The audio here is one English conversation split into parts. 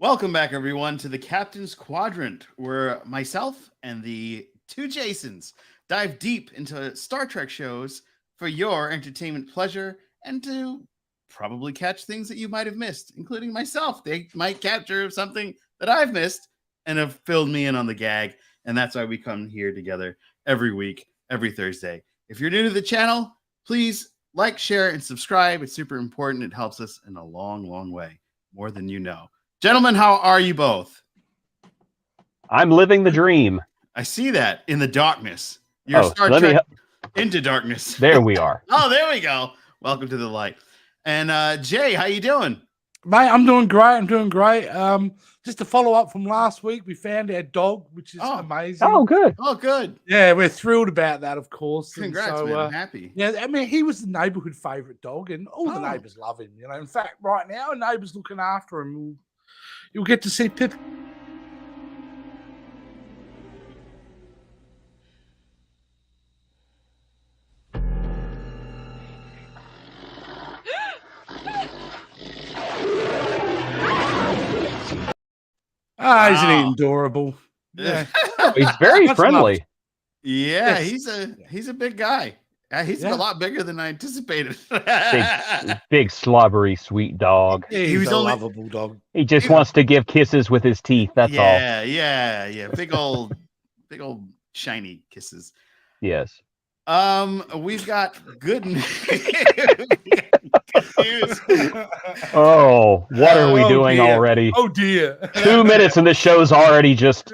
Welcome back, everyone, to the Captain's Quadrant, where myself and the two Jasons dive deep into Star Trek shows for your entertainment pleasure and to probably catch things that you might have missed, including myself. They might capture something that I've missed and have filled me in on the gag. And that's why we come here together every week, every Thursday. If you're new to the channel, please like, share, and subscribe. It's super important. It helps us in a long, long way, more than you know. Gentlemen, how are you both? I'm living the dream. I see that in the darkness. You're Star Trek into darkness. There we are. Oh, there we go. Welcome to the light. And Jay, how you doing? Mate, I'm doing great. Just to follow up from last week, we found our dog, which is amazing. Oh, good. Oh, good. Yeah, we're thrilled about that, of course. Congrats, man. I'm happy. Yeah, I mean, he was the neighborhood favorite dog, and all the neighbors love him. You know, in fact, right now, our neighbors looking after him. You'll get to see Pip. Isn't he adorable? Yeah. He's very friendly. Yeah, he's a big guy. He's a lot bigger than I anticipated. big slobbery, sweet dog. Yeah, he was a lovable dog. He just wants to give kisses with his teeth. That's all. Yeah. Big old shiny kisses. Yes. We've got good news. Oh, what are we doing already? Oh dear. 2 minutes and the show's already just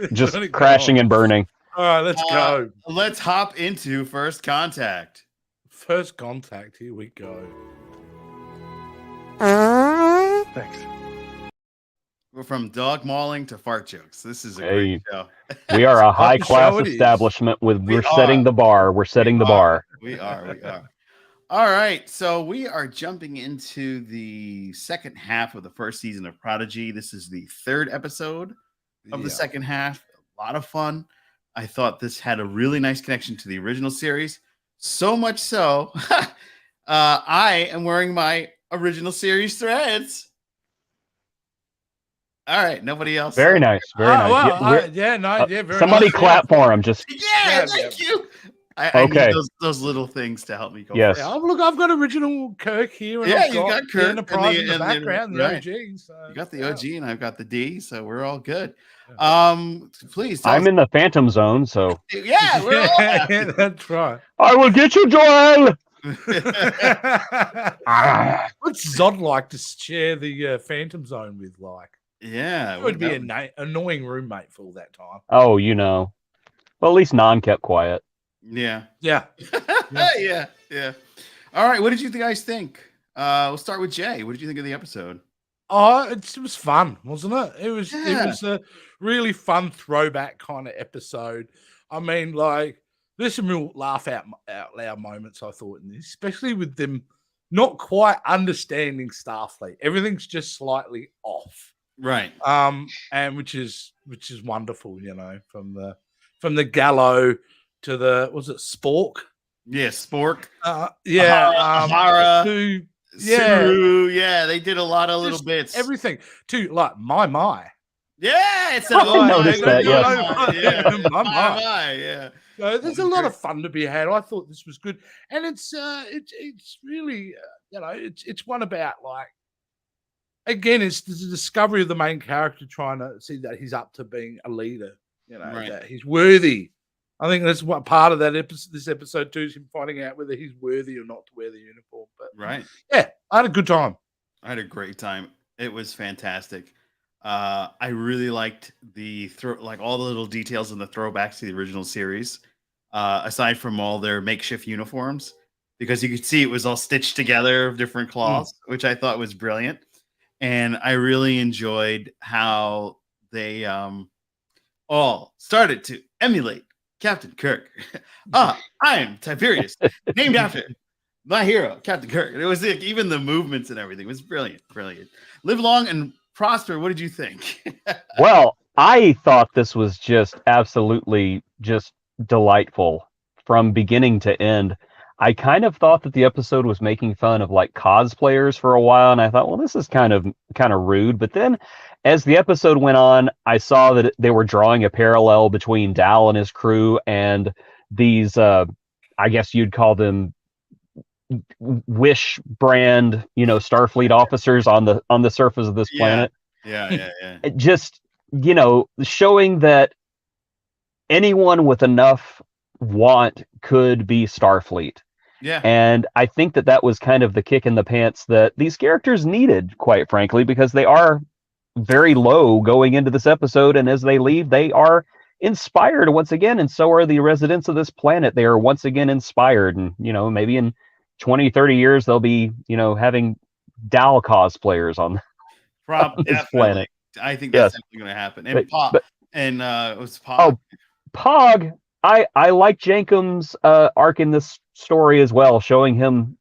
crashing and burning. All right, let's go. Let's hop into First Contact. First Contact, here we go. Thanks. We're from dog mauling to fart jokes. This is a great show. We are a high-class establishment. We're setting the bar. We're setting the bar. We are. All right, so we are jumping into the second half of the first season of Prodigy. This is the third episode of the second half. A lot of fun. I thought this had a really nice connection to the original series. So much so, I am wearing my original series threads. All right, nobody else. Very nice. Very nice. Well, very somebody nice. clap for him. Just thank you. I need those little things to help me go. Yes. Yeah, look, I've got original Kirk here. And you got Kirk in the background, the OG. So, you got the OG, and I've got the D, so we're all good. Please. I'm in the Phantom Zone, so yeah, we're all happy. That's right. I will get you, Joel. What's Zod like to share the Phantom Zone with? Like, yeah, it would be an annoying roommate for all that time. Oh, you know. Well, at least Non kept quiet. Yeah. Yeah. All right, what did you guys think? We'll start with Jay. What did you think of the episode? Oh, it was fun, wasn't it? It was a really fun throwback kind of episode. I mean, like, there's some real laugh out loud moments, I thought, in this, especially with them not quite understanding Starfleet. Everything's just slightly off. Right. And which is wonderful, you know, from the Gallo to the, was it Spork? Yeah, Spork. Hara. Suru, they did a lot of little bits. Everything to like my. Yeah, it's I noticed that. Yes. My. So there's a lot of fun to be had. I thought this was good, and it's really it's one about, like, again, it's the discovery of the main character trying to see that he's up to being a leader. You know, that he's worthy. I think that's what part of that this episode too is him finding out whether he's worthy or not to wear the uniform. But yeah, I had a good time. I had a great time. It was fantastic. I really liked all the little details and the throwbacks to the original series. Aside from all their makeshift uniforms, because you could see it was all stitched together of different cloths, which I thought was brilliant. And I really enjoyed how they all started to emulate Captain Kirk. I am Tiberius, named after my hero, Captain Kirk. It was like, even the movements and everything was brilliant. Live long and prosper. What did you think? Well, I thought this was just absolutely just delightful from beginning to end. I kind of thought that the episode was making fun of like cosplayers for a while, and I thought, well, this is kind of rude. But then as the episode went on, I saw that they were drawing a parallel between Dal and his crew and these, I guess you'd call them Wish brand, Starfleet officers on the surface of this planet. Yeah. It just, showing that anyone with enough want could be Starfleet. Yeah. And I think that was kind of the kick in the pants that these characters needed, quite frankly, because they are very low going into this episode, and as they leave, they are inspired once again, and so are the residents of this planet. They are once again inspired, and maybe in 20-30 years they'll be having Dal cosplayers on this planet. I think that's definitely going to happen. And it was Pog. Oh, Pog. I like Jankum's arc in this story as well, showing him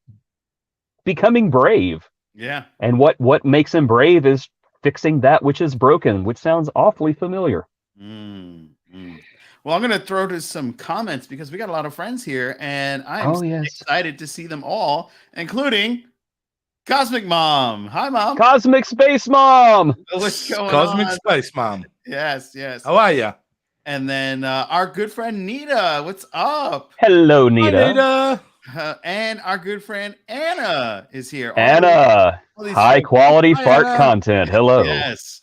becoming brave. Yeah. And what makes him brave is fixing that which is broken, which sounds awfully familiar. Well, I'm going to throw to some comments because we got a lot of friends here, and I'm excited to see them all, including Cosmic Mom. Hi, Mom. Cosmic Space Mom. What's going Cosmic on? Space Mom. Yes. How are you? And then our good friend Nita. What's up? Hello, Nita. Hi, Nita. And our good friend Anna is here. Anna, high quality fart content. Hello. Yes.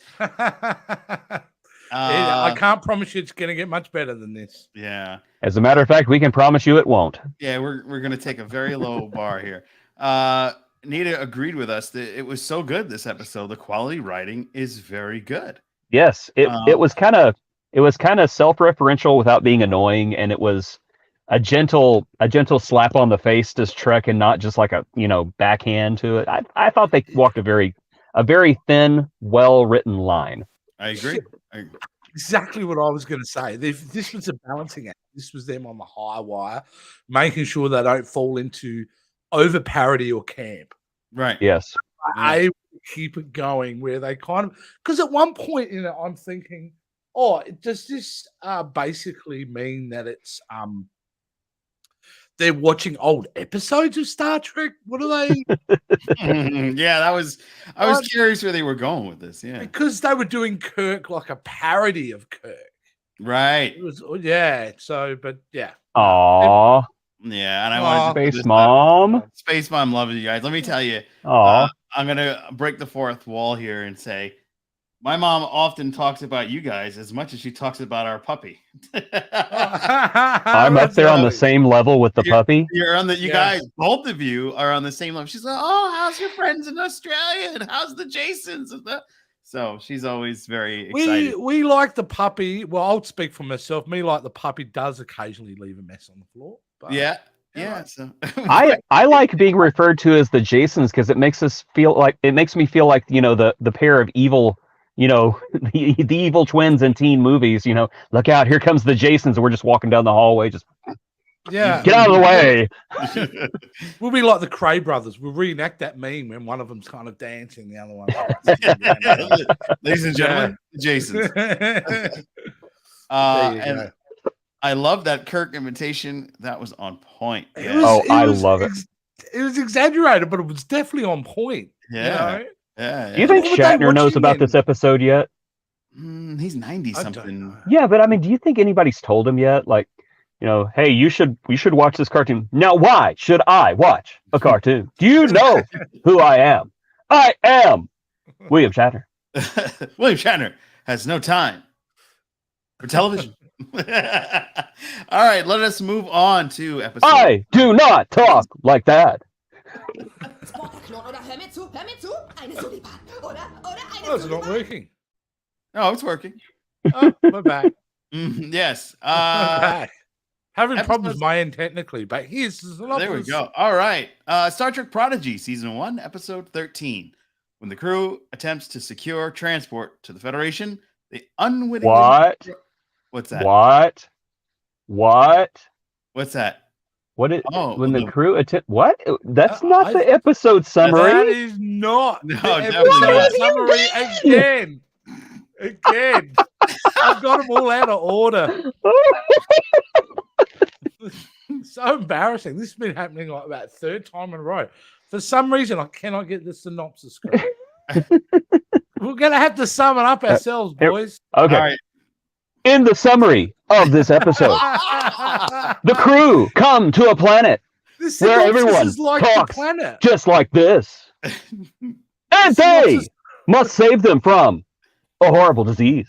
I can't promise you it's going to get much better than this. Yeah. As a matter of fact, we can promise you it won't. Yeah, we're going to take a very low bar here. Nita agreed with us that it was so good this episode. The quality writing is very good. Yes, it was kind of self-referential without being annoying, and it was a gentle slap on the face to Trek, and not just like a backhand to it. I thought they walked a very thin, well-written line. I agree. Exactly what I was going to say. This was a balancing act. This was them on the high wire, making sure they don't fall into over parody or camp. Right. Yes. I keep it going where they kind of, because at one point I'm thinking, does this basically mean that it's they're watching old episodes of Star Trek? What are they? Yeah, I was curious where they were going with this. Yeah, because they were doing Kirk like a parody of Kirk. Right. It was, yeah. So, but yeah. Aww. Yeah, and I wanted Space Mom. Space Mom loves you guys. Let me tell you. Aww. I'm gonna break the fourth wall here and say, my mom often talks about you guys as much as she talks about our puppy. I'm up there on the same level with the puppy. You're on you guys, both of you are on the same level. She's like, "Oh, how's your friends in Australia? And how's the Jasons?" So she's always very excited. We like the puppy. Well, I'll speak for myself. Me like the puppy does occasionally leave a mess on the floor. But, yeah. So I like being referred to as the Jasons because it makes me feel like the pair of evil. The evil twins in teen movies, look out, here comes the Jasons, and we're just walking down the hallway, just get out of the way. We'll be like the Cray brothers. We'll reenact that meme when one of them's kind of dancing, the other one. Ladies and gentlemen, the Jasons. And I love that Kirk imitation. That was on point. Yeah. I love it. It was exaggerated, but it was definitely on point. Yeah. Do you think Shatner knows about this episode yet? He's 90 something. Yeah, but I mean, do you think anybody's told him yet? Like, hey, we should watch this cartoon. Now, why should I watch a cartoon? Do you know who I am? I am William Shatner. William Shatner has no time for television. All right, let us move on to episode. I do not talk like that. Oh, is it not working? No, it's working. Oh, we're back. Yes. Having problems with my end technically, but here's there we go. All right. Star Trek Prodigy, Season 1, Episode 13. When the crew attempts to secure transport to the Federation, they unwittingly... What? What's that? What? What's that? When the crew attempt... What? That's not the episode summary. That is not the episode not. Summary again. I've got them all out of order. So embarrassing. This has been happening like about third time in a row. For some reason, I cannot get the synopsis correct. We'll gonna have to sum it up ourselves, here- boys. Okay. All right. In the summary of this episode, the crew come to a planet The where synopsis everyone is like talks the planet. just like this. And The they synopsis- must save them from a horrible disease.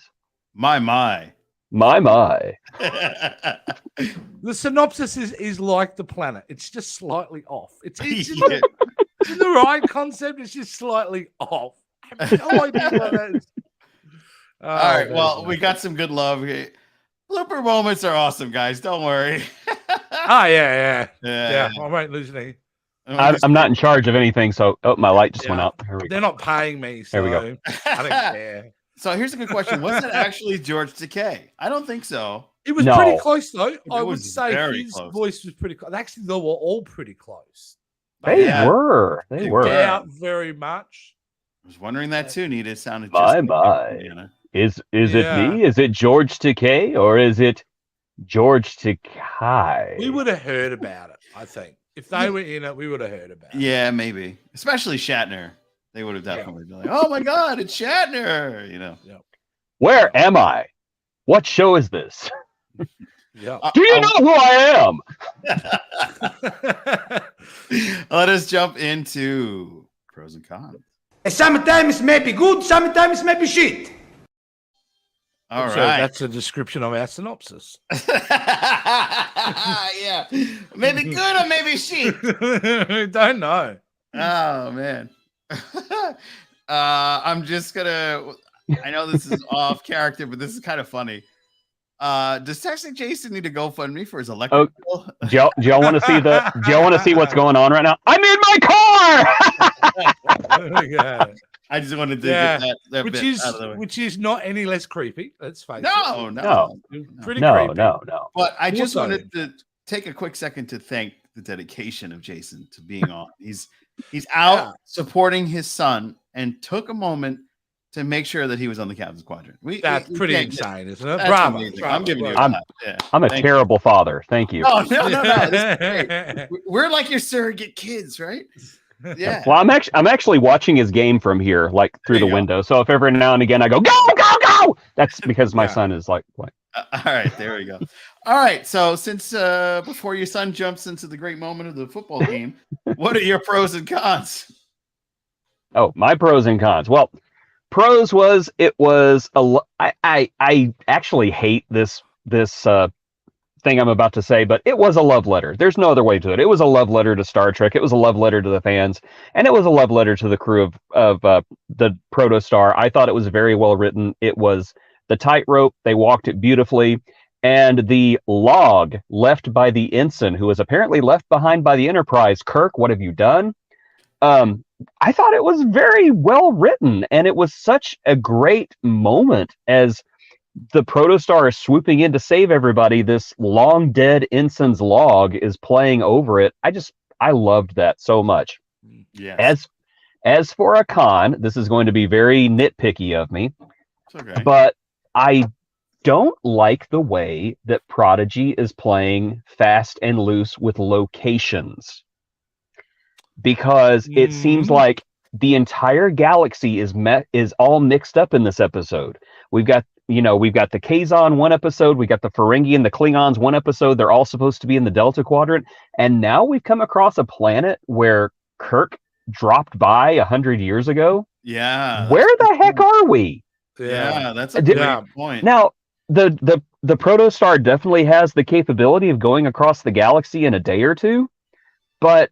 My. My. The synopsis is like the planet. It's just slightly off. It's in, Yeah. it's in the right concept. It's just slightly off. I have no idea what that is. All right. Well, we got some good love. Blooper moments are awesome, guys. Don't worry. Yeah. I won't lose any. I'm not in charge of anything, so my light just went out. Here we They're go. not paying me, so There we go. I don't care. So here's a good question. Was it actually George Takei? I don't think so. It was No. pretty close, though. I would was say very his close. voice was pretty close. Actually, they were all pretty close. They Yeah. were. They They were. were. Doubt very much. I was wondering that too, Nita. It sounded My, just like my. Indiana. Is Yeah. it me? Is it George Takei or is it George Takei? We would have heard about it, I think. If they were in it, we would have heard about it. Yeah, maybe. Especially Shatner. They would have definitely been like, "Oh my God, it's Shatner!" You know. Where am I? What show is this? Yeah. Do you know who I am? Let us jump into pros and cons. Sometimes may be good, sometimes may be shit. All So right. that's a description of our synopsis. Yeah. Maybe good or maybe shit. Don't know. Oh man. I'm just gonna I know this is off character, but this is kind of funny. Does Texas Jason need to GoFundMe for his electric bill? Do y'all want to see do y'all want to see what's going on right now? I'm in my car. Yeah. I just wanted to Yeah. get that Which bit is out of the way. which is not any less creepy. Let's face No. it. Pretty No, creepy. no. But I just Also- wanted to take a quick second to thank the dedication of Jason to being on. He's out Yeah. supporting his son and took a moment to make sure that he was on the captain's quadrant. That's we pretty can't get- insane, isn't it? that's Bravo. amazing. bravo, I'm giving you a bravo. I'm- clap. Yeah. I'm a Thank terrible father. Thank you. you. Oh, no. This is great. We're like your surrogate kids, right? Yeah. Well, I'm actually watching his game from here, like through There the you go. window. So if every now and again I go, go, go, go, that's because my Yeah. son is like, what? All right, there we go. All right, so since before your son jumps into the great moment of the football game, what are your pros and cons? Oh, my pros and cons. Well, pros was I actually hate this thing I'm about to say, but it was a love letter. There's no other way to it. It was a love letter to Star Trek. It was a love letter to the fans, and it was a love letter to the crew of the Protostar. I thought it was very well written. It was the tightrope. They walked it beautifully. And the log left by the ensign, who was apparently left behind by the Enterprise. Kirk, what have you done? I thought it was very well written, and it was such a great moment as the Protostar is swooping in to save everybody. This long dead ensign's log is playing over it. I loved that so much. Yes. As for a con, this is going to be very nitpicky of me, It's okay. but I don't like the way that Prodigy is playing fast and loose with locations, because it seems like the entire galaxy is all mixed up in this episode. We've got the Kazon one episode, we got the Ferengi and the Klingons one episode. They're all supposed to be in the Delta Quadrant, and now we've come across a planet where Kirk dropped by 100 years ago. Yeah. Where the heck are we? Yeah, that's a Did- great point. Now, the Protostar definitely has the capability of going across the galaxy in a day or two, but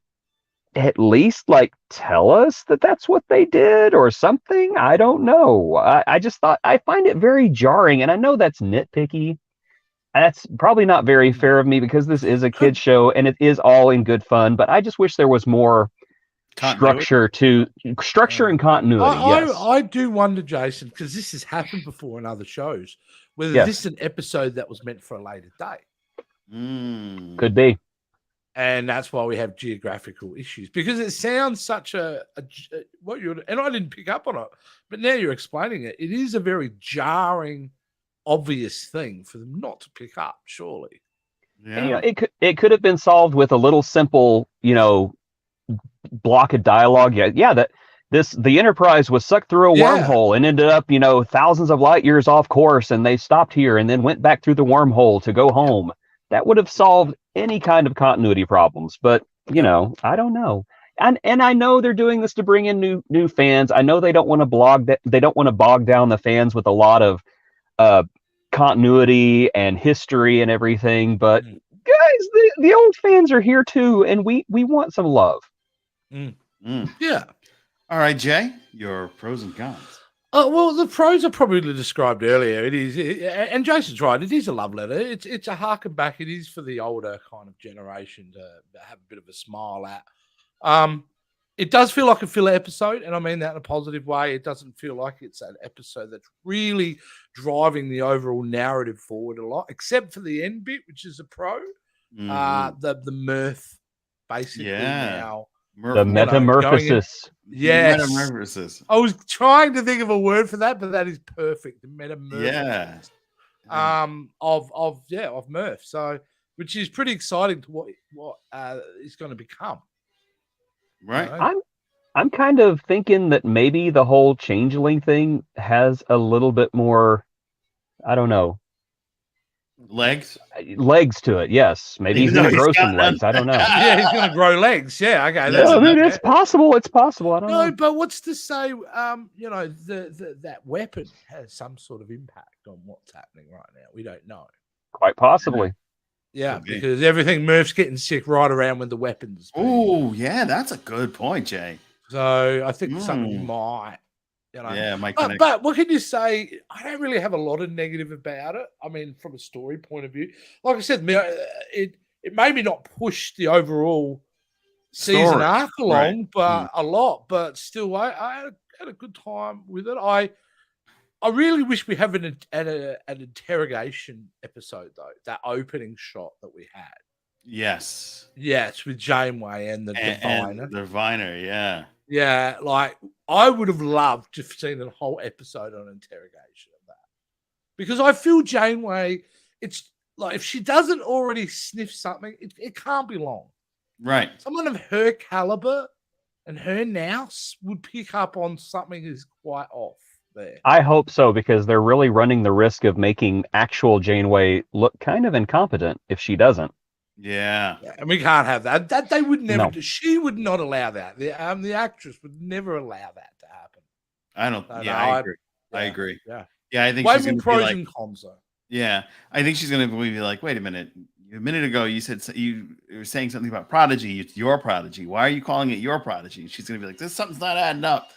at least tell us that that's what they did or something. I don't know. I just thought, I find it very jarring, and I know that's nitpicky. That's probably not very fair of me because this is a kid's show and it is all in good fun, but I just wish there was more Continuity? structure and continuity. Yes. I do wonder, Jason, because this has happened before in other shows, whether Yes. this is an episode that was meant for a later date. Mm. Could be. And that's why we have geographical issues, because it sounds such what you and I didn't pick up on it, but now you're explaining it. It is a very jarring, obvious thing for them not to pick up. Surely, Yeah. It could have been solved with a little simple, block of dialogue. Yeah, that the Enterprise was sucked through a Yeah. wormhole and ended up, thousands of light years off course, and they stopped here and then went back through the wormhole to go home. That would have solved any kind of continuity problems, but I don't know. And I know they're doing this to bring in new fans. I know they don't want to bog down the fans with a lot of continuity and history and everything, but guys, the old fans are here too, and we want some love. Yeah. All right, Jay, your pros and cons. Well, the pros are probably described earlier. It is, and Jason's right. It is a love letter. It's a harken back. It is for the older kind of generation to have a bit of a smile at. It does feel like a filler episode, and I mean that in a positive way. It doesn't feel like it's an episode that's really driving the overall narrative forward a lot, except for the end bit, which is a pro. The mirth, basically now. The metamorphosis. Yes. Metamorphosis. I was trying to think of a word for that, but that is perfect. The metamorphosis. Of Murph. So, which is pretty exciting to what is going to become. Right. I'm kind of thinking that maybe the whole changeling thing has a little bit more, I don't know, legs to it. Yes, maybe he's going to grow some legs. I don't know. Yeah, he's going to grow legs. Yeah, okay. It's possible. It's possible. I don't know. But what's to say? That weapon has some sort of impact on what's happening right now. We don't know. Quite possibly. Yeah, because everything Murph's getting sick right around when the weapons. Oh, yeah, that's a good point, Jay. So I think something might. Might connect. But what can you say? I don't really have a lot of negative about it. I mean, from a story point of view, like I said, it maybe not push the overall season arc along, but a lot. But still, I had a good time with it. I really wish we have an interrogation episode though. That opening shot that we had. Yes, with Janeway and the Diviner. And the Diviner, yeah. Yeah, like I would have loved to have seen a whole episode on interrogation of that. Because I feel Janeway, it's like if she doesn't already sniff something, it can't be long. Right. Someone of her caliber and her nous would pick up on something is quite off there. I hope so, because they're really running the risk of making actual Janeway look kind of incompetent if she doesn't. Yeah, and we can't have that. That they would never. No. She would not allow that. The actress would never allow that to happen. I don't. I agree. I agree. Yeah. I think way she's more going to pros be like, and cons though. Yeah, I think she's going to be like, wait a minute. A minute ago, you said you were saying something about Prodigy. It's your Prodigy. Why are you calling it your Prodigy? And she's going to be like, this something's not adding up.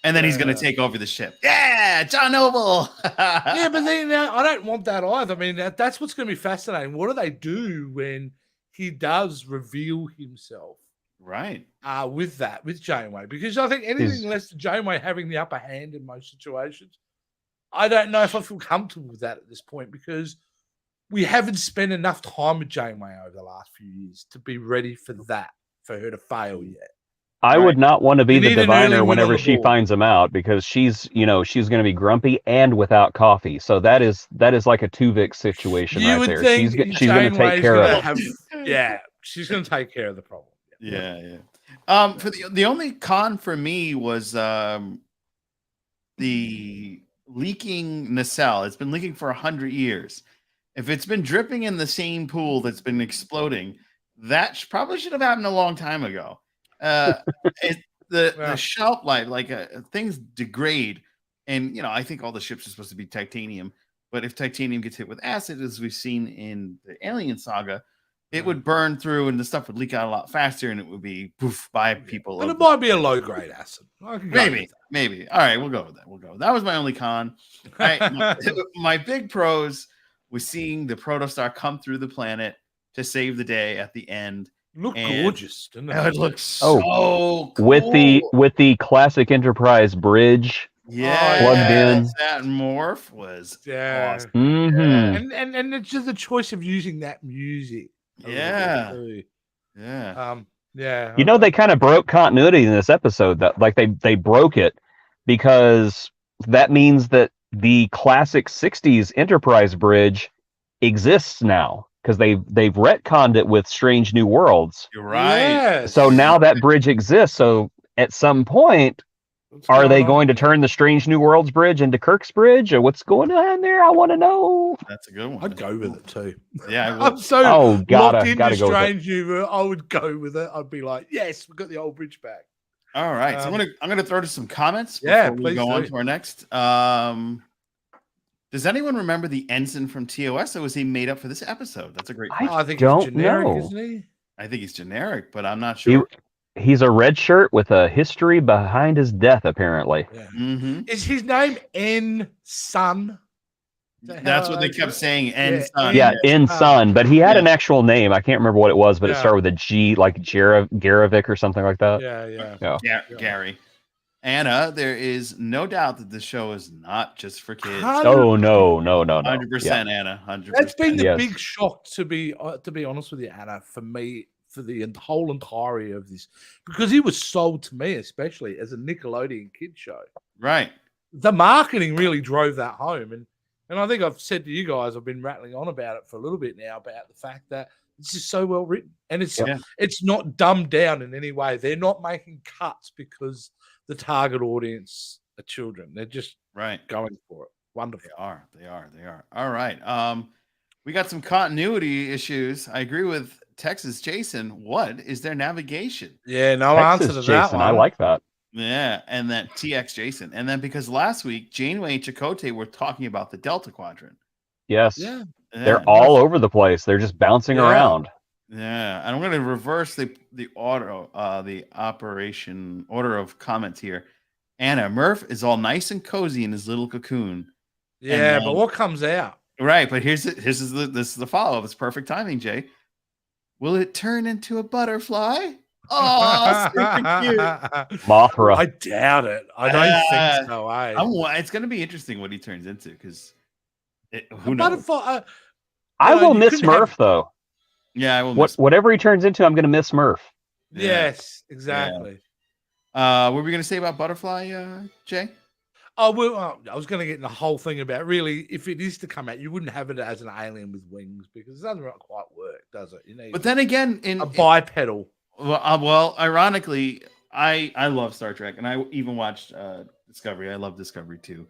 And then he's going to take over the ship. Yeah, John Noble. Yeah, but then I don't want that either. I mean, that's what's going to be fascinating. What do they do when he does reveal himself, right? With Janeway, because I think anything less than Janeway having the upper hand in most situations, I don't know if I feel comfortable with that at this point, because we haven't spent enough time with Janeway over the last few years to be ready for her to fail yet. I would not want to be the diviner whenever she finds him out, because she's going to be grumpy and without coffee. So that is like a Tuvix situation right there. She's going to take care of it. Yeah, she's going to take care of the problem. Yeah. For the only con for me was the leaking nacelle. It's been leaking for 100 years. If it's been dripping in the same pool that's been exploding, that probably should have happened a long time ago. The shelf life, things degrade, and I think all the ships are supposed to be titanium, but if titanium gets hit with acid, as we've seen in the Alien saga, it would burn through and the stuff would leak out a lot faster, and it would be poof by people. But it might be a low grade acid. Maybe. All right, we'll go with that. That was my only con. My big pros was seeing the protostar come through the planet to save the day at the end. Look gorgeous, didn't it? It looks so cool. With the classic Enterprise bridge plugged in. That morph was awesome. Mm-hmm. And it's just the choice of using that music. Yeah. They kind of broke continuity in this episode. That they broke it, because that means that the classic 60s Enterprise bridge exists now, because they've retconned it with Strange New Worlds. You're right. Yes. So now that bridge exists. So at some point, Are they going to turn the Strange New Worlds Bridge into Kirk's Bridge, or what's going on there? I want to know. That's a good one. I'd go with it too. Yeah, I would. I'm so Oh, locked into gotta go with it. Strange New World. I would go with it. I'd be like, yes, we've got the old bridge back. All right, so I'm gonna throw to some comments Yeah, before we please go on do. to our next. Does anyone remember the ensign from TOS, or was he made up for this episode? That's a great question. I think don't he's generic, know. isn't he? I think he's generic, but I'm not sure. He's a red shirt with a history behind his death, apparently. Yeah. Mm-hmm. Is his name N Sun? That's what they kept saying. And Yeah, son. Yeah, in Sun, but he had Yeah. an actual name. I can't remember what it was, but it Yeah. started with a G, like Garovic or something like that. Yeah. Gary. Anna, there is no doubt that the show is not just for kids. Oh no. 100%, Anna. 100%. That's been the Yes. big shock, to be honest with you, Anna, for me, for the whole entirety of this, because he was sold to me, especially as a Nickelodeon kid show. Right. The marketing really drove that home, and I think I've said to you guys, I've been rattling on about it for a little bit now, about the fact that it's just so well written, and it's not dumbed down in any way. They're not making cuts because the target audience are children. They're just going for it. Wonderful. They are. All right. We got some continuity issues. I agree with Texas Jason. What is their navigation? Yeah, no Texas answer to Jason, that one. I like that. Yeah, and then TX Jason. And then because last week, Janeway and Chakotay were talking about the Delta Quadrant. Yes. Yeah. They're all over the place. They're just bouncing around. Yeah, and I'm going to reverse the order, the operation order of comments here. Anna, Murph is all nice and cozy in his little cocoon. Yeah, but what comes out? Right, but this is the follow up. It's perfect timing, Jay. Will it turn into a butterfly? Oh, super cute. Mothra. I doubt it. I don't think so. It's going to be interesting what he turns into because who knows? Butterfly. I will miss Murph though. Yeah, I will. Whatever he turns into, I'm going to miss Murph. Yes, exactly. What were we going to say about Butterfly, Jay? Oh, well, I was going to get in the whole thing about really, if it is to come out, you wouldn't have it as an alien with wings because it doesn't quite work, does it? You need but then again, a bipedal. Well, ironically, I love Star Trek, and I even watched Discovery. I love Discovery too.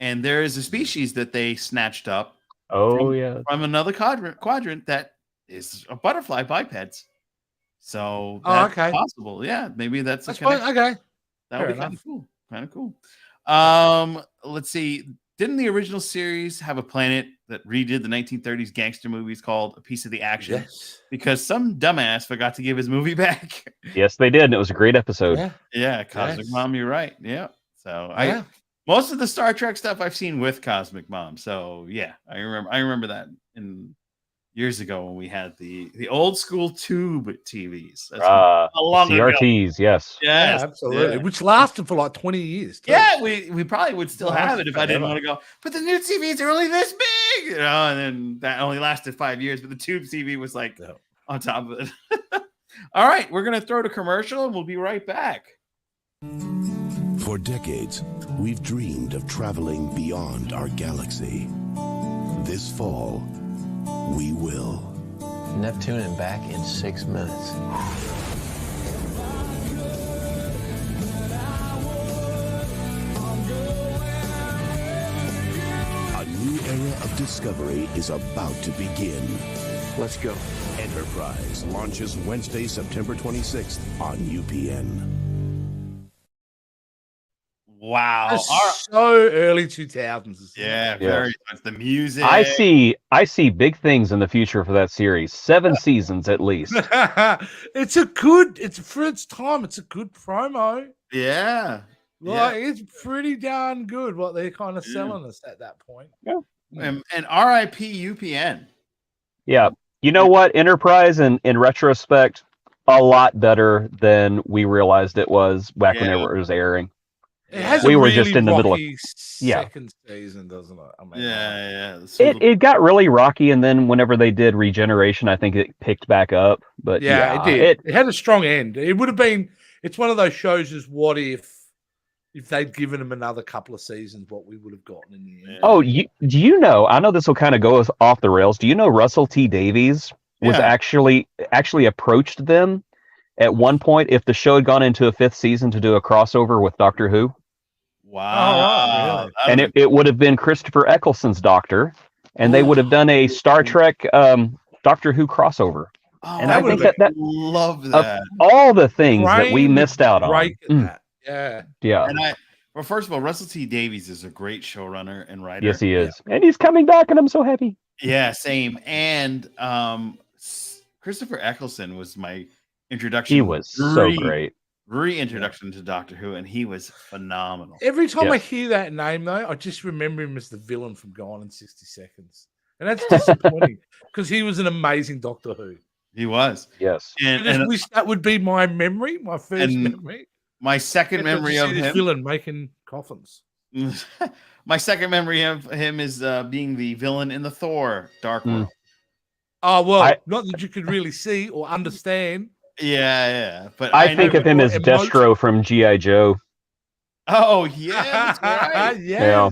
And there is a species that they snatched up. From another quadrant that is a butterfly bipeds. So that's possible. Yeah, maybe that's okay. That would be kind of cool. Let's see. Didn't the original series have a planet that redid the 1930s gangster movies called A Piece of the Action? Yes. Because some dumbass forgot to give his movie back. Yes, they did, and it was a great episode. Yeah, Cosmic Mom, you're right. Yeah. So most of the Star Trek stuff I've seen with Cosmic Mom. So yeah, I remember that in years ago when we had the old school tube TVs. That's long CRTs, ago. yes. Yeah, absolutely. Which lasted for like 20 years. Too. Yeah, we probably would still have it if I didn't want to go, but the new TVs are only this big, and then that only lasted 5 years, but the tube TV was like on top of it. All right, we're gonna throw to commercial and we'll be right back. For decades, we've dreamed of traveling beyond our galaxy. This fall, we will. Neptune and back in 6 minutes. A new era of discovery is about to begin. Let's go. Enterprise launches Wednesday, September 26th on UPN. Wow. That's so early 2000s. Yeah, very much. The music. I see big things in the future for that series. 7 seasons at least. It's for its time, it's a good promo. Yeah. It's pretty darn good what they're kind of selling us at that point. Yeah. And RIP UPN. Yeah. You know what? Enterprise, in retrospect, a lot better than we realized it was back whenever it was airing. It has we a were really just in the middle of second season, doesn't it? I mean, It got really rocky, and then whenever they did Regeneration, I think it picked back up. But it did. It had a strong end. It would have been. It's one of those shows. Is what if they'd given him another couple of seasons, what we would have gotten in the end. Oh, do you know? I know this will kind of go off the rails. Do you know Russell T Davies was actually approached them at one point if the show had gone into a 5th season to do a crossover with Doctor Who? Wow. really? And it would have been Christopher Eccleston's Doctor, and they would have done a Star Trek Doctor Who crossover. And I I think would that love of that. all the things that we Brain missed out on. break at Mm, that. Yeah. yeah. And well, first of all, Russell T Davies is a great showrunner and writer. Yes, he is. And he's coming back, and I'm so happy. Yeah, same. And Christopher Eccleston was my introduction. He was so great. Reintroduction to Doctor Who, and he was phenomenal. Every time Yeah. I hear that name, though, I just remember him as the villain from Gone in 60 Seconds. And that's disappointing because he was an amazing Doctor Who. He was. Yes. I just wish that would be my memory, my first memory. My second memory of this him, villain making coffins. my second memory of him is being the villain in the Thor Dark World. Oh, well, not that you could really see or understand. Yeah. But I think of him as emote. Destro from G.I. Joe. Oh, yeah. That's right. Yeah.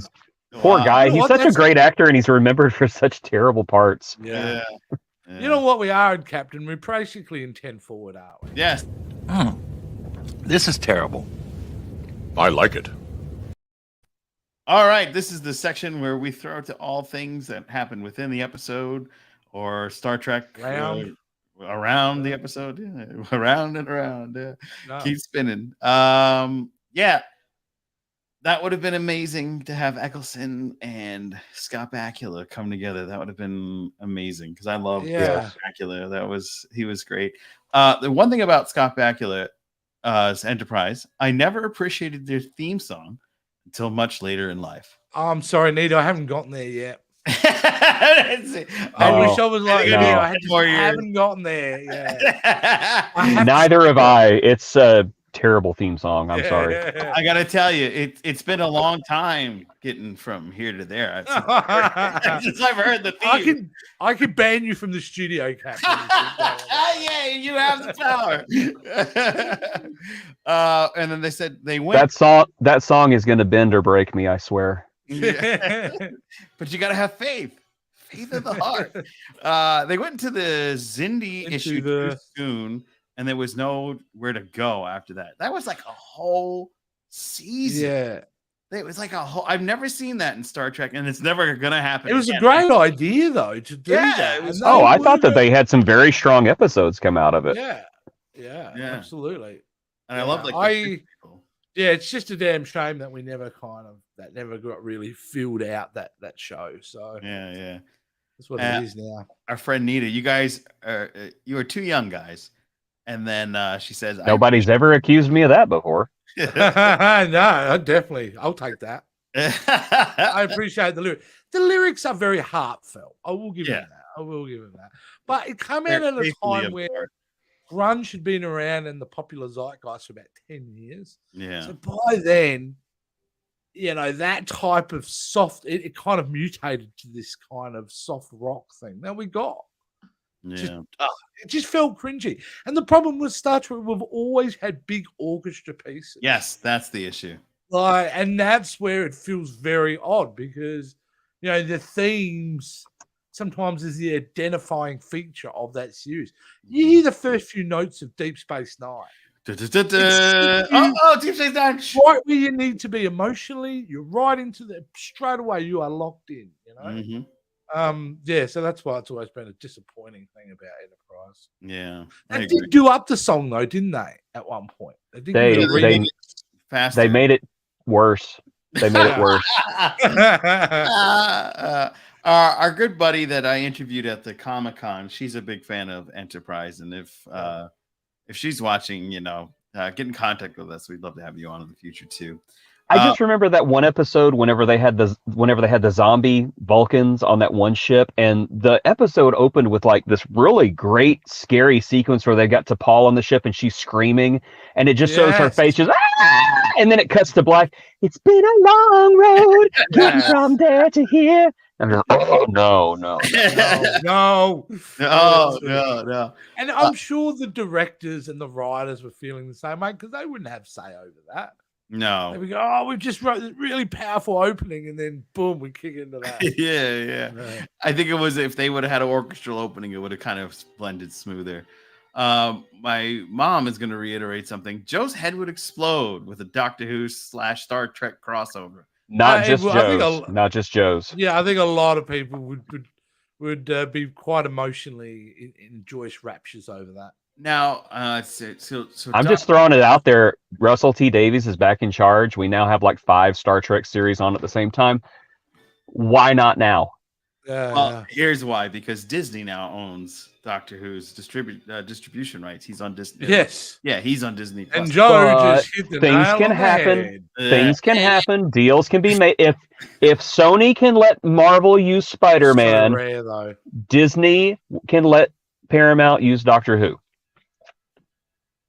Poor guy. You know He's what? such a That's- great actor, and he's remembered for such terrible parts. Yeah. You know what we are, Captain? We're basically in 10 forward, aren't we? Yes. This is terrible. I like it. All right. This is the section where we throw to all things that happen within the episode or Star Trek around the episode. Yeah. Around and around. Yeah. No. Keep spinning. Yeah. That would have been amazing to have Eccleston and Scott Bakula come together. That would have been amazing because I love Bakula. He was great. The one thing about Scott Bakula's Enterprise, I never appreciated their theme song until much later in life. Oh, I'm sorry, Nita. I haven't gotten there yet. I wish I was like you. No. I haven't gotten there. Yeah. Neither have I. It's a terrible theme song. I'm sorry. I gotta tell you, it's been a long time getting from here to there. Since I've heard the theme. I can ban you from the studio, Captain. Yeah, you have the power. And then they said they went. That song is going to bend or break me. I swear. But you gotta have faith of the heart. They went into the Zindi issue too soon. And there was nowhere to go after that. That was like a whole season. Yeah. It was like a whole. I've never seen that in Star Trek, and it's never gonna happen. It was again. a great idea, though, to do that. I thought that they had some very strong episodes come out of it. Yeah, absolutely. And I love it's just a damn shame that we never never got really filled out that show. So yeah, that's what it is now. Our friend Nita, you guys you are two young guys. And then she says, nobody's ever accused me of that before. No, definitely. I'll take that. I appreciate the lyrics. The lyrics are very heartfelt. I will give him that. But it came out at a time where grunge had been around in the popular zeitgeist for about 10 years. Yeah. So by then, that type of soft, it kind of mutated to this kind of soft rock thing that we got. Yeah. It just felt cringy. And the problem with Star Trek, we've always had big orchestra pieces. Yes, that's the issue. And that's where it feels very odd because, the themes sometimes is the identifying feature of that series. You hear the first few notes of Deep Space Nine. Deep Space Nine. Right where you need to be emotionally, you're right into straight away, you are locked in, Mm-hmm. So that's why it's always been a disappointing thing about Enterprise. Yeah, they did do up the song though, didn't they? At one point, they made it worse. They made it worse. Our good buddy that I interviewed at the Comic-Con, she's a big fan of Enterprise, and if she's watching, get in contact with us. We'd love to have you on in the future too. I just remember that one episode whenever they had the zombie Vulcans on that one ship, and the episode opened with like this really great scary sequence where they got to Paul on the ship and she's screaming, and it just shows her face just and then it cuts to black. It's been a long road getting from there to here. I'm just like, oh no. No. And I'm sure the directors and the writers were feeling the same way because they wouldn't have say over that. No. We go, we've just wrote this really powerful opening, and then boom, we kick into that. Yeah. I think it was if they would have had an orchestral opening, it would have kind of blended smoother. My mom is going to reiterate something. Joe's head would explode with a Doctor Who / Star Trek crossover. Not just I think Joe's. Not just Joe's. Yeah, I think a lot of people would be quite emotionally in joyous raptures over that. Now, so I'm just throwing it out there. Russell T Davies is back in charge. We now have like 5 Star Trek series on at the same time. Why not now? Well, here's why. Because Disney now owns Doctor Who's distribution rights. He's on Disney. Yes. Yeah, he's on Disney. And Plus. Joe just hit the things nail can on the happen. head. Things can happen. Deals can be made. If Sony can let Marvel use Spider-Man, So rare, though. Disney can let Paramount use Doctor Who.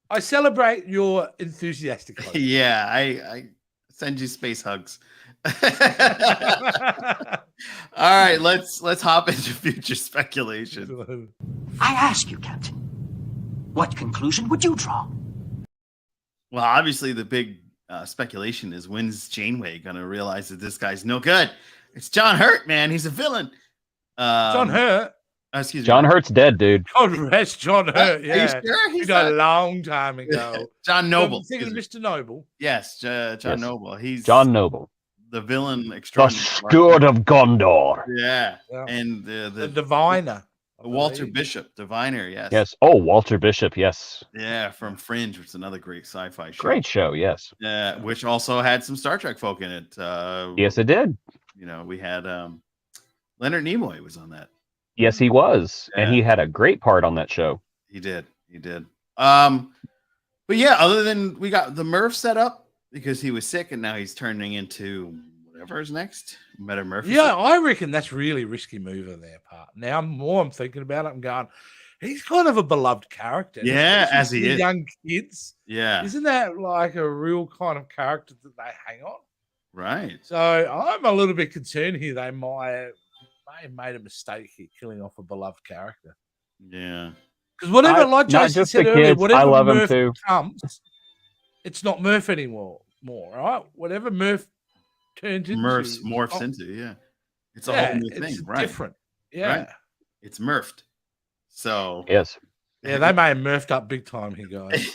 I celebrate your enthusiastic hope. Yeah, I send you space hugs. All right, let's hop into future speculation. I ask you, Captain, what conclusion would you draw? Well, obviously the big speculation is, when's Janeway gonna realize that this guy's no good? It's John Hurt, man. He's a villain. John Hurt. Excuse me. John Hurt's dead, dude. God rest John Hurt. Yeah, Are you sure? he died a long time ago. John Noble. I'm thinking of Mr. Noble. Yes, John Yes. Noble. He's John Noble. the villain The extraordinary. Steward of Gondor. Yeah. Yeah. And The the diviner. I Walter believe. Bishop, diviner, yes. Yes. Oh, Walter Bishop. Yes. Yeah, from Fringe, which is another great sci-fi show. Great show. Yes. Yeah, which also had some Star Trek folk in it. Yes, it did. You know, we had Leonard Nimoy was on that. Yes, he was, and Yeah. he had a great part on that show. He did. But yeah, other than we got the Murph set up because he was sick and now he's turning into whatever is next. Metamorphosis. Yeah, I reckon that's really risky move on their part. Now, I'm thinking about it, I'm going, he's kind of a beloved character. Yeah, especially as he for is. young kids. Yeah. Isn't that like a real kind of character that they hang on? Right. So I'm a little bit concerned here. They may have made a mistake here, killing off a beloved character. Yeah. Because whatever, like not Jason just said the earlier, kids, whatever I love him Murph too. becomes, it's not Murph anymore. Right? Whatever Murph turns into, Morphs oh, into, yeah. It's a whole new thing, it's right? different. Yeah. Right. It's Murphed. So Yes. Yeah, they may have Murphed up big time here, guys.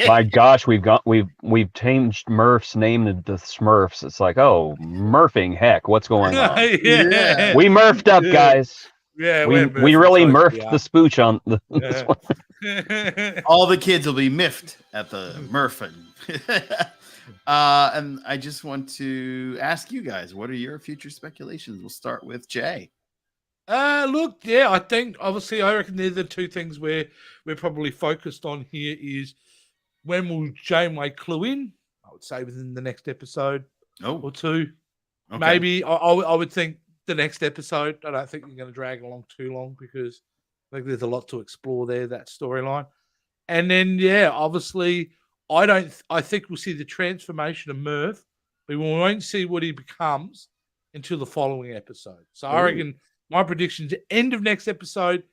My gosh, we've changed Murph's name to the Smurfs. It's like, oh, Murphing, heck, what's going on? Yeah. We Murphed up, guys. Yeah, We we're really Murphed Murphed the spooch on the. this one. Yeah. all the kids will be miffed at the Murphin. And I just want to ask you guys, what are your future speculations? We'll start with Jay. Look, yeah, I think obviously I reckon they're the two things we're probably focused on here is when will Janeway clue in? I would say within the next episode Oh, or two. okay. Maybe I would think the next episode. I don't think you're going to drag along too long because I think there's a lot to explore there, that storyline. And then, yeah, obviously, I think we'll see the transformation of Murph, but we won't see what he becomes until the following episode. So I reckon my prediction is end of next episode,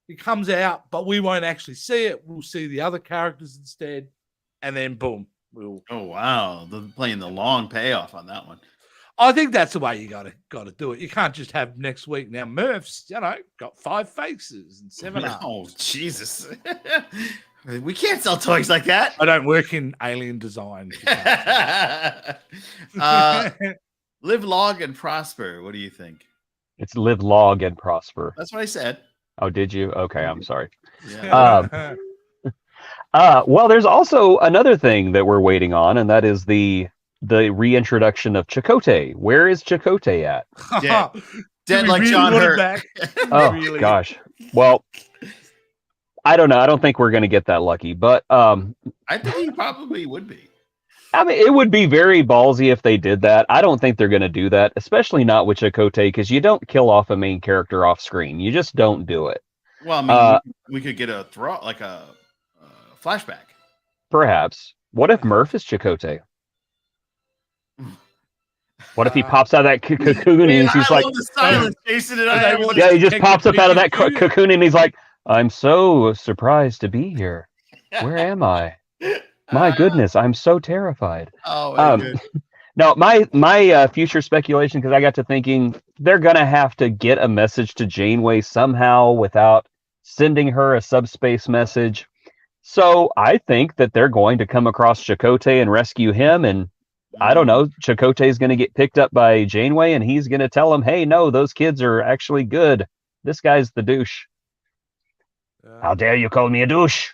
it comes out, but we won't actually see it. We'll see the other characters instead, and then boom, we'll. Oh wow, they're playing the long payoff on that one. I think that's the way you got to do it. You can't just have next week. Now Murph's, got 5 faces and 7 arms. Oh Jesus, we can't sell toys like that. I don't work in alien design. Live, log, and prosper. What do you think? It's live, log, and prosper. That's what I said. Oh, did you? Okay, I'm sorry. Yeah. Well, there's also another thing that we're waiting on, and that is the reintroduction of Chakotay. Where is Chakotay at? Dead. Do Dead we like really John want him Hurt. back? Oh Really? gosh. Well, I don't know. I don't think we're going to get that lucky, but I think he probably would be. I mean, it would be very ballsy if they did that. I don't think they're going to do that, especially not with Chakotay, because you don't kill off a main character off screen. You just don't do it. Well, I mean, we could get a flashback. Perhaps. What if Murph is Chakotay? What if he pops out of that cocoon and he's like, love the silence, Jason, and I. yeah, he just pops up out of that cocoon and he's like, I'm so surprised to be here. Where am I? My goodness, I'm so terrified. Oh, my goodness. No, my future speculation, because I got to thinking they're gonna have to get a message to Janeway somehow without sending her a subspace message. So I think that they're going to come across Chakotay and rescue him. And I don't know, Chakotay is going to get picked up by Janeway, and he's going to tell him, hey, no, those kids are actually good. This guy's the douche. How dare you call me a douche?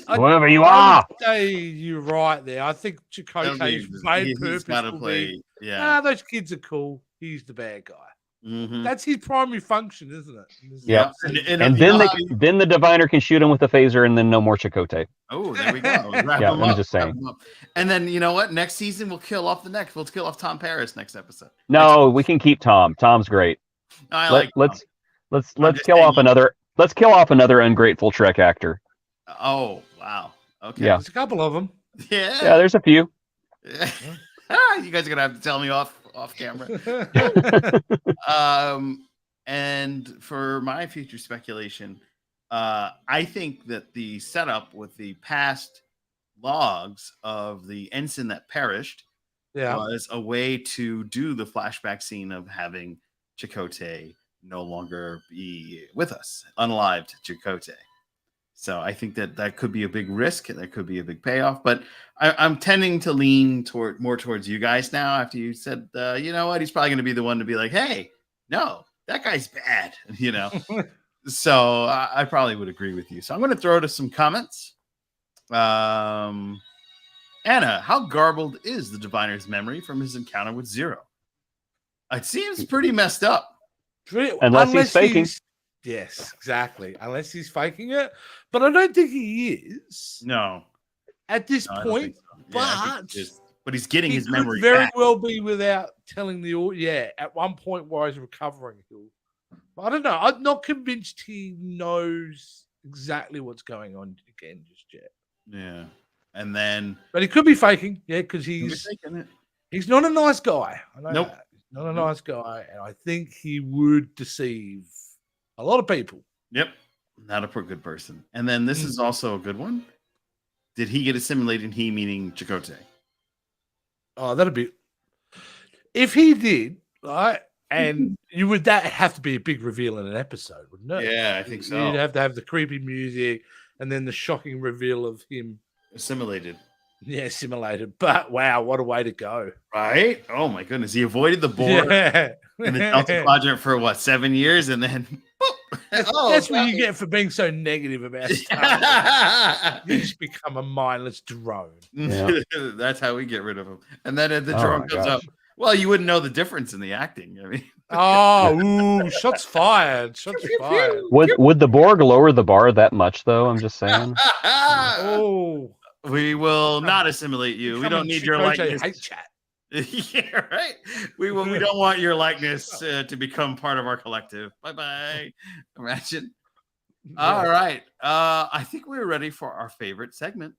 Whoever you are. would say you're right there. I think Chakotay's main purpose will be, those kids are cool. He's the bad guy. Mm-hmm. That's his primary function, isn't it? Yeah. And then the diviner can shoot him with a phaser, and then no more Chakotay. Oh, there we go. I'm just saying. And then you know what? Next season we'll kill off We'll kill off Tom Paris next episode. No, we can keep Tom. Tom's great. Let's kill off another. Let's kill off another ungrateful Trek actor. Oh wow. Okay. Yeah. There's a couple of them. Yeah. Yeah, there's a few. You guys are gonna have to tell me off camera. And for my future speculation, I think that the setup with the past logs of the ensign that perished was a way to do the flashback scene of having Chakotay no longer be with us, unalived Chakotay. So I think that could be a big risk, and that could be a big payoff. But I'm tending to lean more towards you guys now. After you said, you know what, he's probably going to be the one to be like, "Hey, no, that guy's bad," you know. So I probably would agree with you. So I'm going to throw to some comments. Anna, how garbled is the Diviner's memory from his encounter with Zero? It seems pretty messed up. Unless he's faking. Yes, exactly. Unless he's faking it. But I don't think he is. No. At this point. But he's getting his memory very back. well be without telling the at one point while he's recovering. I don't know. I'm not convinced he knows exactly what's going on again just yet. Yeah. And then. But he could be faking. Yeah, because he's not a nice guy. I know that. He's not a nice guy. And I think he would deceive a lot of people. Yep. Not a good person. And then this is also a good one. Did he get assimilated? He meaning Chakotay. Oh, that'd be. If he did, right? And that have to be a big reveal in an episode, wouldn't it? Yeah, I think so. You'd have to have the creepy music and then the shocking reveal of him assimilated. Yeah, assimilated. But wow, what a way to go. Right? Oh my goodness. He avoided the Borg in the Delta Quadrant for 7 years, and then that's what you get for being so negative about stuff. You just become a mindless drone. Yeah. That's how we get rid of him. And then the drone comes up. Well, you wouldn't know the difference in the acting. I mean, shots fired. Shots fired. Would the Borg lower the bar that much, though? I'm just saying. We will not assimilate you. We don't need your likeness. Hate chat. Yeah, right. We don't want your likeness to become part of our collective. Bye. Imagine. Yeah. All right. I think we're ready for our favorite segment.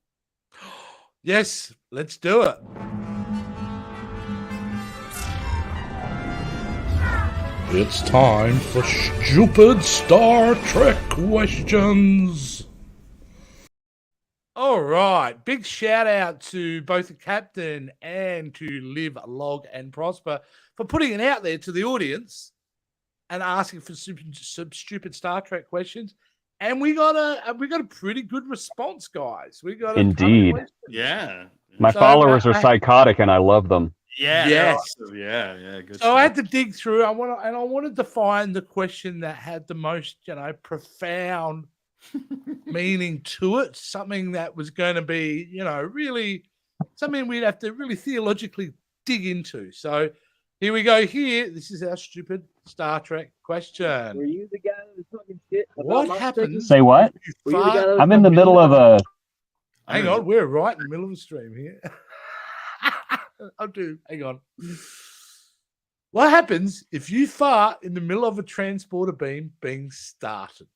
Yes, let's do it. It's time for stupid Star Trek questions. All right. Big shout out to both the captain and to Live, Log, and Prosper for putting it out there to the audience and asking for some stupid Star Trek questions. And we got a pretty good response, guys. We got indeed. Yeah. My followers are psychotic, and I love them. Yeah. Yes. Awesome. Yeah. Good. So I had to dig through. I wanted to find the question that had the most, profound meaning to it. Something that was going to be, really something we'd have to really theologically dig into. So here we go. This is our stupid Star Trek question. Were you the guy that was talking shit? What happens? Say what? I'm in the middle of a. Hang on, we're right in the middle of the stream here. Hang on. What happens if you fart in the middle of a transporter beam being started?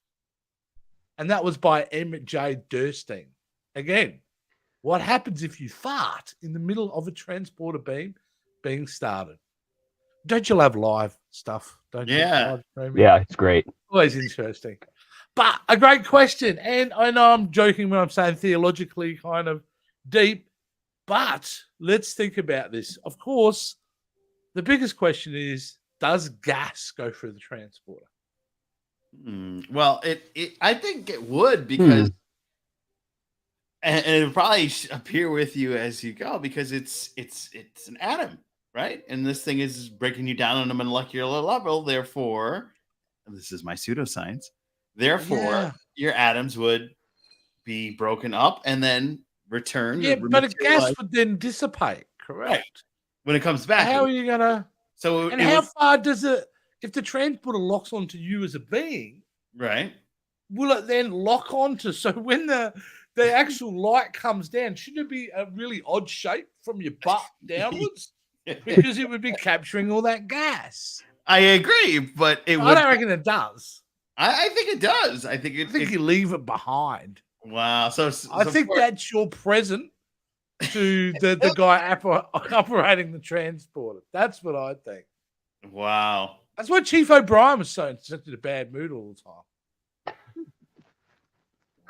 And that was by M.J. Durstein. Again, what happens if you fart in the middle of a transporter beam being started? Don't you love live stuff? Don't you? Yeah. Yeah, it's great. Always interesting. But a great question. And I know I'm joking when I'm saying theologically kind of deep, but let's think about this. Of course, the biggest question is, does gas go through the transporter? Well, I think it would because, and it would probably appear with you as you go because it's an atom, right? And this thing is breaking you down on a molecular level. Therefore, and this is my pseudoscience. Therefore, Yeah. your atoms would be broken up and then return. Yeah, or but a gas rematerialize- would then dissipate, correct? Right. when it comes back. How are you gonna? So And it how would, far does it? If the transporter locks onto you as a being, right? will it then lock onto? So when the actual light comes down, shouldn't it be a really odd shape from your butt downwards? Because it would be capturing all that gas. I agree, but it I would. don't reckon it does. I think it does. I think it. I think you leave it behind. Wow. So I think that's your present to the guy operating the transporter. That's what I think. Wow. That's why Chief O'Brien was so in a bad mood all the time.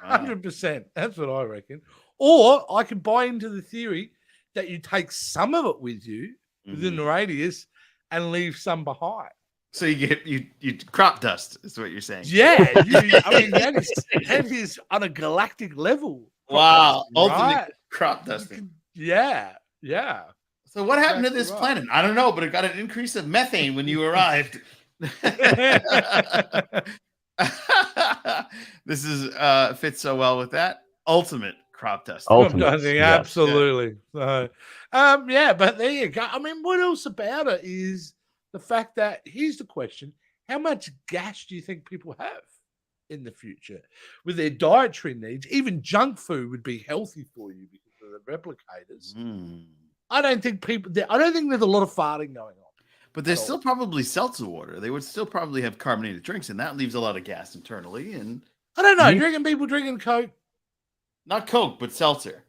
100%. That's what I reckon. Or I can buy into the theory that you take some of it with you within the radius and leave some behind. So you get you crop dust is what you're saying. Yeah, I mean that is on a galactic level. Wow, Right? ultimate crop dusting. Yeah. So what happened to Exactly this right. planet? I don't know, but it got an increase of methane when you arrived. This is fits so well with that ultimate crop dusting. Ultimate. Dusting, Yes. absolutely. So, yeah, but there you go. I mean, what else about it is the fact that here's the question: how much gas do you think people have in the future with their dietary needs? Even junk food would be healthy for you because of the replicators. I don't think there's a lot of farting going on. But there's still probably seltzer water. They would still probably have carbonated drinks, and that leaves a lot of gas internally. And I don't know. Do you reckon people drinking Coke? not Coke, but seltzer.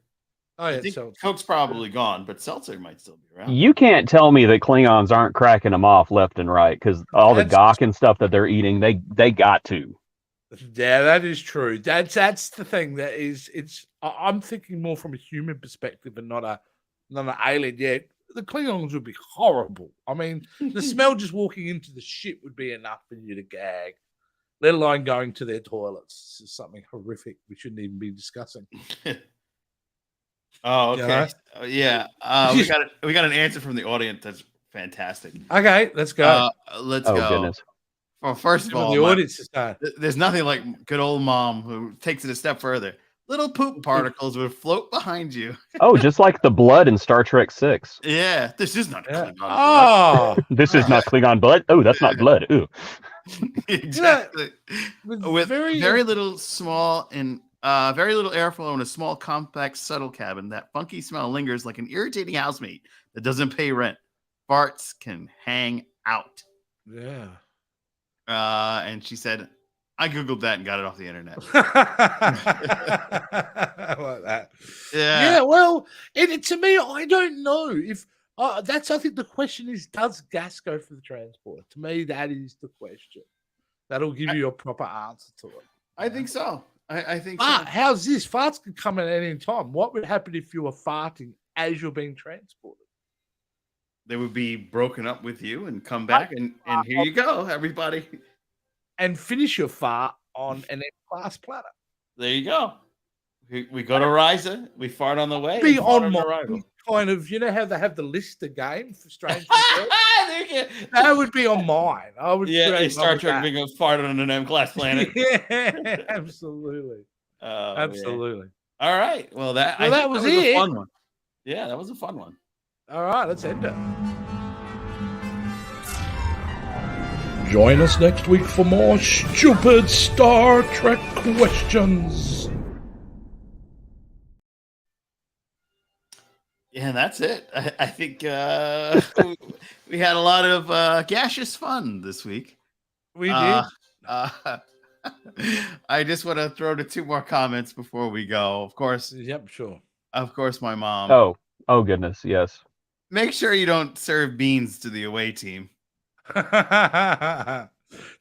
Oh I yeah, think seltzer. Coke's probably gone, but seltzer might still be around. You can't tell me that Klingons aren't cracking them off left and right because all the That's- gawk and stuff that they're eating, they got to. Yeah, that is true. That's the thing. That is, I'm thinking more from a human perspective and not an alien. Yeah, the Klingons would be horrible. I mean, the smell just walking into the ship would be enough for you to gag, let alone going to their toilets. This is something horrific we shouldn't even be discussing. Oh, You okay. know? Yeah. We got an answer from the audience. That's fantastic. Okay, let's go. Let's Oh go. goodness. Well, first of What all, the audience is saying. there's nothing like good old mom who takes it a step further. Little poop particles would float behind you. Oh, just like the blood in Star Trek 6. Yeah, this is not Yeah. Klingon blood. Oh, This is not Klingon blood. Oh, that's not blood. Ooh. Exactly. With very- very little small and very little airflow in a small, compact, subtle cabin, that funky smell lingers like an irritating housemate that doesn't pay rent. Farts can hang out. yeah. And she said, I Googled that and got it off the internet. I like that. Yeah. Yeah, well, to me, I don't know if I think the question is, does gas go for the transporter? To me, that is the question. That'll give you a proper answer to it. I think so. I think But so. how's this? Farts can come in at any time. What would happen if you were farting as you're being transported? They would be broken up with you and come back, and here you go, everybody. And finish your fart on an M-class platter. There you go. We go to Ryza. We fart on the way. Be and fart on my arrival. kind of, you know how they have the Lister game for Strange New Worlds? There you go. That would be on mine. I would Yeah, create a Star one with Trek that. being a fart on an M-class planet. Yeah, absolutely. Oh, Absolutely. yeah. All right. Well, Well, I that think was a it. fun one. Yeah, that was a fun one. All right, let's end it. Join us next week for more stupid Star Trek questions. Yeah, that's it. I think we had a lot of gaseous fun this week. We did. I just want to throw to two more comments before we go. Of course, Sure. my mom. Oh goodness, yes. Make sure you don't serve beans to the away team. Do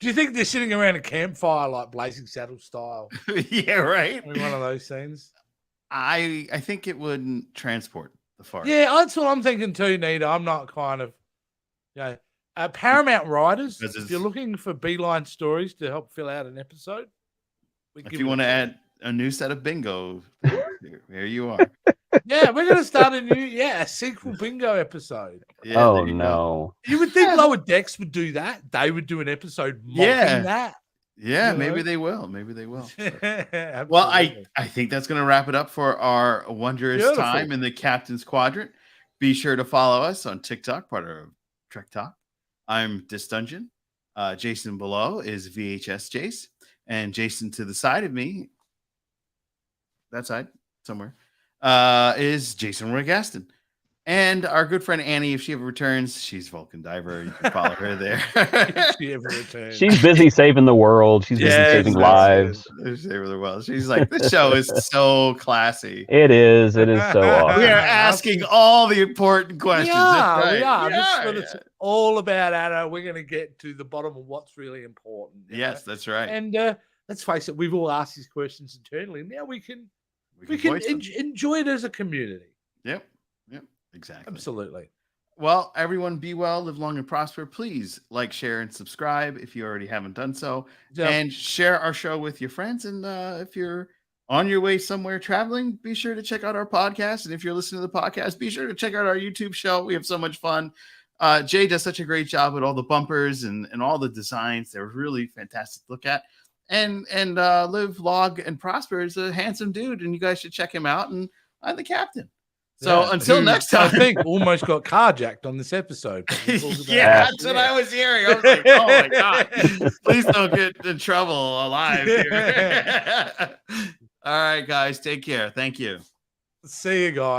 you think they're sitting around a campfire like Blazing Saddle style? Yeah, right. In one of those scenes? I think it wouldn't transport the fart. Yeah, that's what I'm thinking too, Nita. I'm not kind of, Paramount Riders, Because if it's- you're looking for beeline stories to help fill out an episode, If you want to add a new set of bingo, here you are. yeah, we're gonna start a sequel bingo episode. Yeah, Oh there you go. no. You would think Lower Decks would do that. They would do an episode mocking Yeah. that. Yeah, You maybe know? they will. Maybe they will. Well, Absolutely. I think that's going to wrap it up for our wondrous Beautiful. time in the Captain's Quadrant. Be sure to follow us on TikTok, part of Trek Talk. I'm Dis Dungeon. Jason below is VHS Jace, and Jason to the side of me, that side somewhere, is Jason Roy Gaston. And our good friend Annie, if she ever returns, she's Vulcan Diver. You can follow her there. If she ever returns. She's busy saving the world. She's busy Yes, saving that's lives. She's really well. She's like, this show is so classy. It is. It is so We awesome. are asking all the important questions. That's We right. are. We This is are, what it's all about, Anna. We're going to get to the bottom of what's really important. you Yes, know? that's right. And let's face it, we've all asked these questions internally. Now we can voice them. enjoy it as a community. Yep. Exactly. Absolutely. Well, everyone be well, live long and prosper. Please like, share, and subscribe if you already haven't done so. Yep. And share our show with your friends. And if you're on your way somewhere traveling, be sure to check out our podcast. And if you're listening to the podcast, be sure to check out our YouTube show. We have so much fun. Jay does such a great job with all the bumpers and all the designs. They're really fantastic to look at. And Live, Log, and Prosper is a handsome dude, and you guys should check him out. And I'm the captain. So Yeah, until who next time, I think almost got carjacked on this episode. but we'll talk about yeah, that. that's what I was hearing. I was like, oh my God, please don't get in trouble alive here. All right, guys, take care. Thank you. See you guys.